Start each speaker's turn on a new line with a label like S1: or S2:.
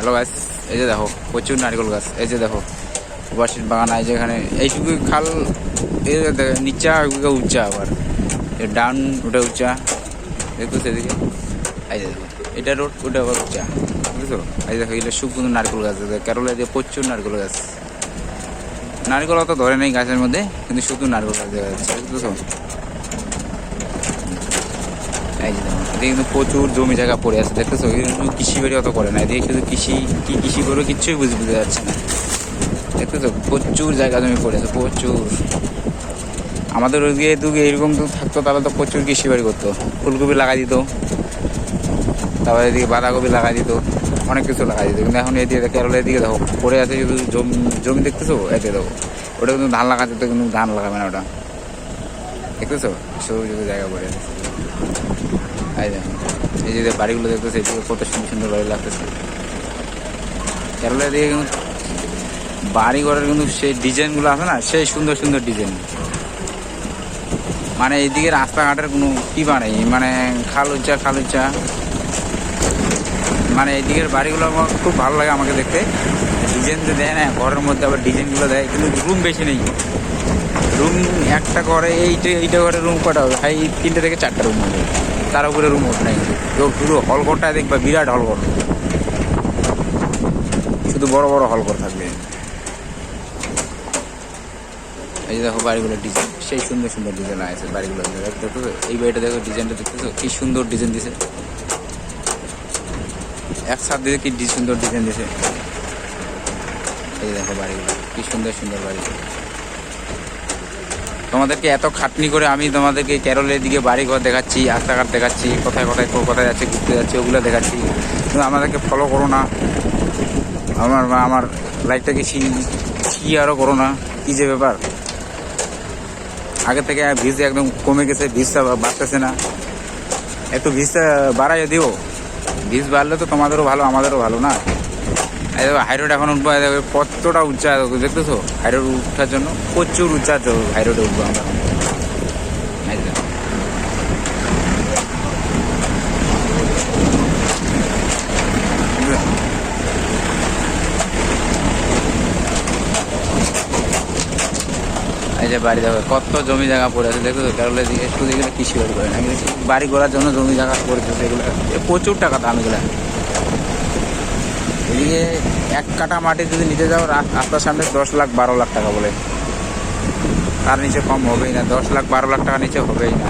S1: Hello গাছ, এই যে দেখো প্রচুর নারকেল গাছ। এই যে দেখো সুপারসিড বাগান আছে যেখানে এইটুকু খাল, এই নিচা উচ্চা, আবার ডাউন ওটা উচ্চা, দেখো সেদিকে। এই যে দেখো এটা রোড, ওটা আবার উচ্চা, বুঝছো? এই দেখো এগুলো শুকনো নারকেল গাছ, কেরলায় দিয়ে প্রচুর নারকেল গাছ। নারকেল অত ধরে নেই গাছের মধ্যে, কিন্তু শুধু নারকেল গাছ দেখা যাচ্ছে, বুঝছো? এই যে দেখো এদিকে কিন্তু প্রচুর জমি জায়গা পড়ে আছে, দেখতেছো? কিন্তু কৃষি বাড়ি অত করে না, এদিকে শুধু কৃষি করবে কিচ্ছুই বুঝতে যাচ্ছে না, দেখতেছো? প্রচুর জায়গা জমি পড়ে আছে, প্রচুর। আমাদের ওইদিকে এরকম তো থাকতো, তাহলে তো প্রচুর কৃষি বাড়ি করতো, ফুলকপি লাগাই দিত, তারপরে এদিকে বাঁধাকপি লাগাই দিত, অনেক কিছু লাগাই দিত। কিন্তু এখন এদিকে কেরলের এদিকে দেখো পড়ে আছে শুধু জমি দেখতেছো? এতে দেখো ওটা কিন্তু ধান লাগাতে, তো কিন্তু ধান লাগাবে না ওটা, দেখতেছো? সবুজ জায়গা পড়ে আছে। এই দেখো এই যে বাড়িগুলো দেখতেছে, এদিকে কত সুন্দর সুন্দর বাড়ি লাগতেছে। কেরলের দিকে কিন্তু বাড়ি ঘরের কিন্তু সেই ডিজাইনগুলো আছে না, সেই সুন্দর সুন্দর ডিজাইন। মানে এইদিকে রাস্তাঘাটের কোনো কি বানাই, মানে খাল উচ্চা, মানে এইদিকের বাড়িগুলো আমার খুব ভালো লাগে আমাকে দেখতে। ডিজাইন তো দেয় না ঘরের মধ্যে, আবার ডিজাইনগুলো দেয়, কিন্তু রুম বেশি নেই। রুম একটা ঘরে এইটা ঘরে রুম কটা হবে, ভাই 3টে থেকে 4টা রুম হবে, তার উপরে রুম ওঠে নাই। তো পুরো হলঘরটা দেখবা, বিরাট হলঘর, শুধু বড় বড় হলঘর থাকবে। এই যে দেখো বাড়িগুলোর ডিজাইন, সেই সুন্দর সুন্দর ডিজাইন আছে বাড়িগুলো, দেখো এই বাড়িটা দেখো, ডিজাইনটা দেখতেছো কি সুন্দর ডিজাইন দিছে, এক ছাদ দিতে কি সুন্দর ডিজাইন দিছে। এই যে দেখো বাড়িগুলো কি সুন্দর সুন্দর বাড়ি। তোমাদেরকে এত খাটনি করে আমি তোমাদেরকে কেরলের দিকে বাড়ি ঘর দেখাচ্ছি, রাস্তাঘাট দেখাচ্ছি, কোথায় কোথায় যাচ্ছে, ঘুরতে যাচ্ছে, ওগুলো দেখাচ্ছি, কিন্তু আমাদেরকে ফলো করো না, আমার লাইফটাকে কি আরও করো না, কী যে ব্যাপার। আগে থেকে ভিজ একদম কমে গেছে, ভিজটা বাড়তেছে না, একটু ভিজটা বাড়াইয়ে দিও। ভিজ বাড়লে তো তোমাদেরও ভালো, আমাদেরও ভালো না। এই দেখো হাইরোড এখন উঠবো, কতটা উচ্চা দেখতেছো? হাইরোড উঠার জন্য প্রচুর উচ্চা হাইরোডে উঠবো আমরা। এই যে বাড়ি দেখো কত জমি জায়গা পড়ে আছে, দেখো কেরলের দিকে শুধু এগুলো কৃষি বাড়ি করে না, বাড়ি করার জন্য জমি জায়গা পড়েছে, এগুলো প্রচুর টাকা দাম এগুলো। এদিকে 1 কাঠা মাটি যদি নিতে যাও রাস্তার সামনে 10 লাখ 12 লাখ টাকা বলে, তার নিচে কম হবেই না, 10 লাখ 12 লাখ টাকা নিচে হবেই না।